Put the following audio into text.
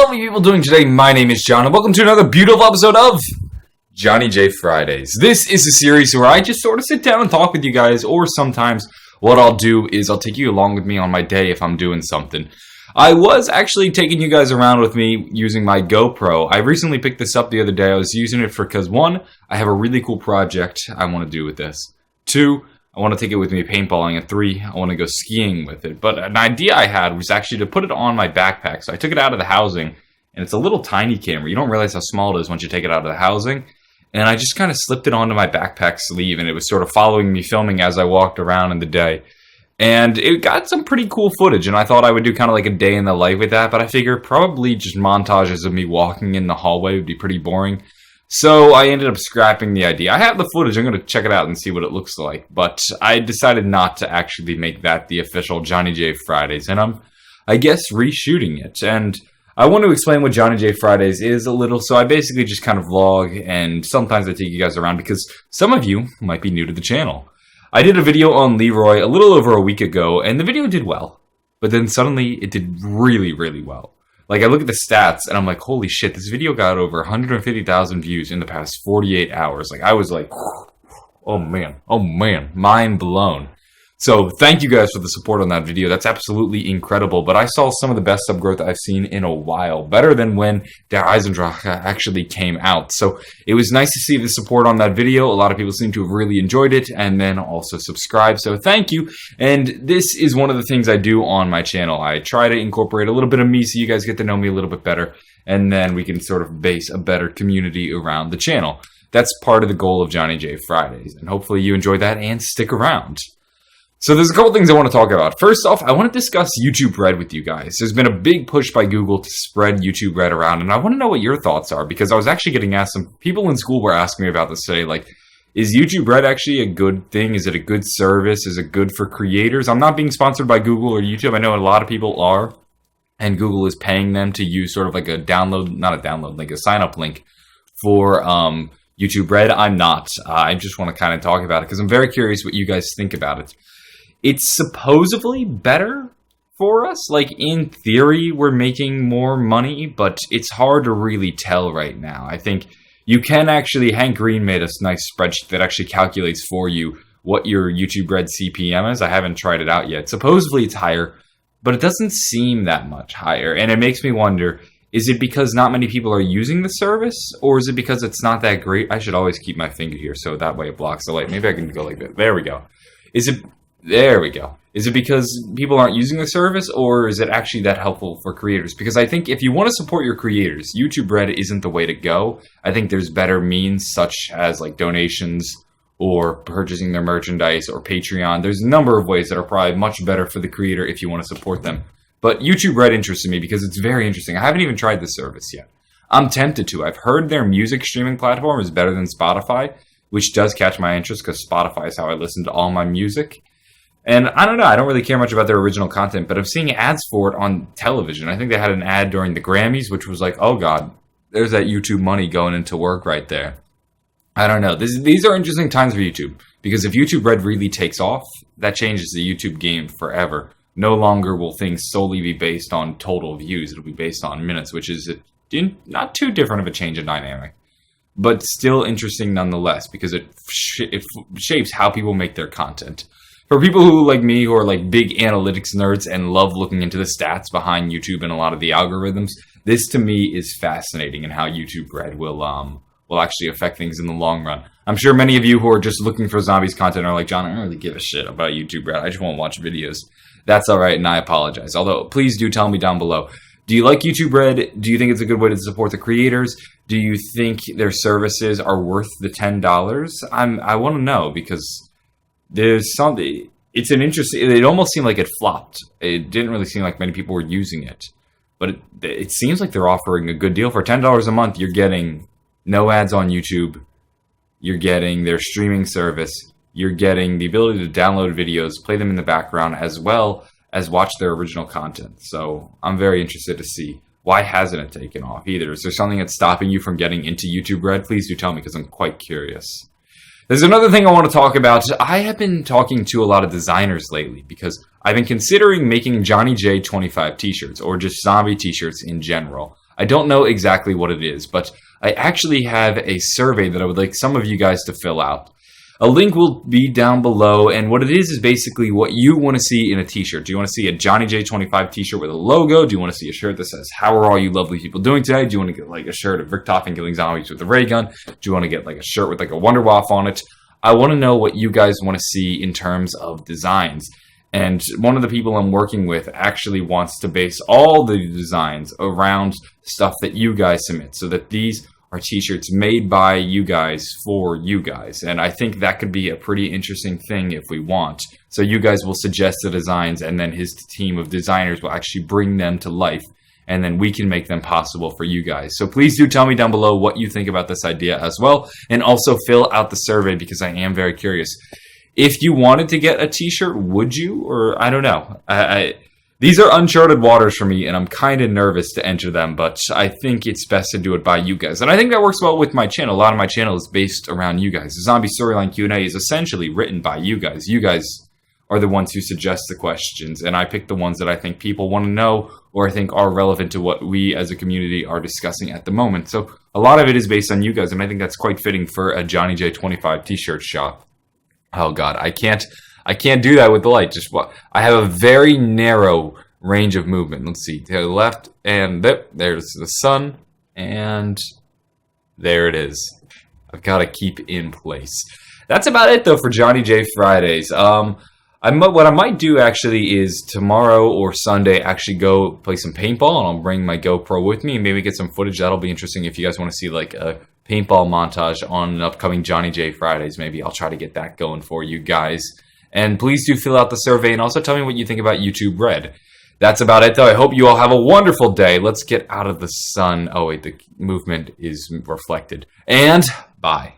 How are you people doing today? My name is John, and welcome to another beautiful episode of JohnyJ Fridays. This is a series where I just sort of sit down and talk with you guys, or sometimes what I'll do is I'll take you along with me on my day if I'm doing something. I was actually taking you guys around with me using my GoPro. I recently picked this up the other day. I was using it because, one, I have a really cool project I want to do with this. Two, I want to take it with me paintballing, and three, I want to go skiing with it. But an idea I had was actually to put it on my backpack. So I took it out of the housing, and it's a little tiny camera. You don't realize how small it is once you take it out of the housing. And I just kind of slipped it onto my backpack sleeve, and it was sort of following me, filming as I walked around in the day. And it got some pretty cool footage, and I thought I would do kind of like a day in the life with that, but I figured probably just montages of me walking in the hallway would be pretty boring. So I ended up scrapping the idea. I have the footage. I'm going to check it out and see what it looks like. But I decided not to actually make that the official JohnyJ Fridays. And I'm, I guess, reshooting it. And I want to explain what JohnyJ Fridays is a little. So I basically just kind of vlog. And sometimes I take you guys around because some of you might be new to the channel. I did a video on Leroy a little over a week ago. And the video did well. But then suddenly it did really, really well. Like, I look at the stats, and I'm like, holy shit, this video got over 150,000 views in the past 48 hours. Like, I was like, oh man, mind blown. So, thank you guys for the support on that video. That's absolutely incredible. But I saw some of the best sub growth I've seen in a while. Better than when Der Eisendrache actually came out. So, it was nice to see the support on that video. A lot of people seem to have really enjoyed it. And then also subscribe. So, thank you. And this is one of the things I do on my channel. I try to incorporate a little bit of me so you guys get to know me a little bit better. And then we can sort of base a better community around the channel. That's part of the goal of JohnyJ Fridays. And hopefully you enjoy that and stick around. So there's a couple things I want to talk about. First off, I want to discuss YouTube Red with you guys. There's been a big push by Google to spread YouTube Red around, and I want to know what your thoughts are, because I was actually getting asked, some people in school were asking me about this today, like, is YouTube Red actually a good thing? Is it a good service? Is it good for creators? I'm not being sponsored by Google or YouTube. I know a lot of people are, and Google is paying them to use sort of like a download, not a download link, a sign-up link for YouTube Red. I'm not. I just want to kind of talk about it, because I'm very curious what you guys think about it. It's supposedly better for us. Like, in theory, we're making more money, but it's hard to really tell right now. I think you can actually, Hank Green made a nice spreadsheet that actually calculates for you what your YouTube Red CPM is. I haven't tried it out yet. Supposedly it's higher, but it doesn't seem that much higher. And it makes me wonder, is it because not many people are using the service? Or is it because it's not that great? I should always keep my finger here so that way it blocks the light. Maybe I can go like that. There we go. There we go. Is it because people aren't using the service, or is it actually that helpful for creators? Because I think if you want to support your creators, YouTube Red isn't the way to go. I think there's better means, such as like donations or purchasing their merchandise or Patreon. There's a number of ways that are probably much better for the creator if you want to support them. But YouTube Red interested me because it's very interesting. I haven't even tried the service yet. I'm tempted to. I've heard their music streaming platform is better than Spotify, which does catch my interest because Spotify is how I listen to all my music. And I don't know, I don't really care much about their original content, but I'm seeing ads for it on television. I think they had an ad during the Grammys, which was like, oh god, there's that YouTube money going into work right there. I don't know. These are interesting times for YouTube, because if YouTube Red really takes off, that changes the YouTube game forever. No longer will things solely be based on total views. It'll be based on minutes, which is not too different of a change in dynamic, but still interesting nonetheless, because it shapes how people make their content. For people who, like me, who are like big analytics nerds and love looking into the stats behind YouTube and a lot of the algorithms, this to me is fascinating, and how YouTube Red will actually affect things in the long run. I'm sure many of you who are just looking for zombies content are like, John, I don't really give a shit about YouTube Red. I just want to watch videos. That's all right, and I apologize. Although, please do tell me down below. Do you like YouTube Red? Do you think it's a good way to support the creators? Do you think their services are worth the $10? I want to know, because there's something, it's an interesting, it almost seemed like it flopped. It didn't really seem like many people were using it. But it seems like they're offering a good deal. For $10 a month, you're getting no ads on YouTube. You're getting their streaming service. You're getting the ability to download videos, play them in the background, as well as watch their original content. So I'm very interested to see, why hasn't it taken off either? Is there something that's stopping you from getting into YouTube Red? Please do tell me, because I'm quite curious. There's another thing I want to talk about. I have been talking to a lot of designers lately because I've been considering making JohnyJ 25 t-shirts, or just zombie t-shirts in general. I don't know exactly what it is, but I actually have a survey that I would like some of you guys to fill out. A link will be down below, and what it is basically what you want to see in a t-shirt. Do you want to see a JohnyJ25 t-shirt with a logo? Do you want to see a shirt that says, "How are all you lovely people doing today?" Do you want to get like a shirt of Rick Toffin killing zombies with a ray gun? Do you want to get like a shirt with like a Wonder Waff on it? I want to know what you guys want to see in terms of designs. And one of the people I'm working with actually wants to base all the designs around stuff that you guys submit, so that these are t-shirts made by you guys for you guys. And I think that could be a pretty interesting thing if we want. So you guys will suggest the designs, and then his team of designers will actually bring them to life, and then we can make them possible for you guys. So please do tell me down below what you think about this idea as well, and also fill out the survey because I am very curious. If you wanted to get a t-shirt, would you? Or I don't know. These are uncharted waters for me, and I'm kind of nervous to enter them, but I think it's best to do it by you guys. And I think that works well with my channel. A lot of my channel is based around you guys. The Zombie Storyline Q&A is essentially written by you guys. You guys are the ones who suggest the questions, and I pick the ones that I think people want to know or I think are relevant to what we as a community are discussing at the moment. So a lot of it is based on you guys, and I think that's quite fitting for a JohnyJ25 t-shirt shop. Oh God, I can't do that with the light. Just what I have a very narrow range of movement. Let's see, to the left, and there's the sun, and there it is. I've got to keep in place. That's about it though for JohnyJ Fridays. What I might do actually is tomorrow or Sunday actually go play some paintball, and I'll bring my GoPro with me and maybe get some footage. That'll be interesting if you guys want to see like a paintball montage on an upcoming JohnyJ Fridays. Maybe I'll try to get that going for you guys. And please do fill out the survey, and also tell me what you think about YouTube Red. That's about it, though. I hope you all have a wonderful day. Let's get out of the sun. Oh, wait, the movement is reflected. And bye.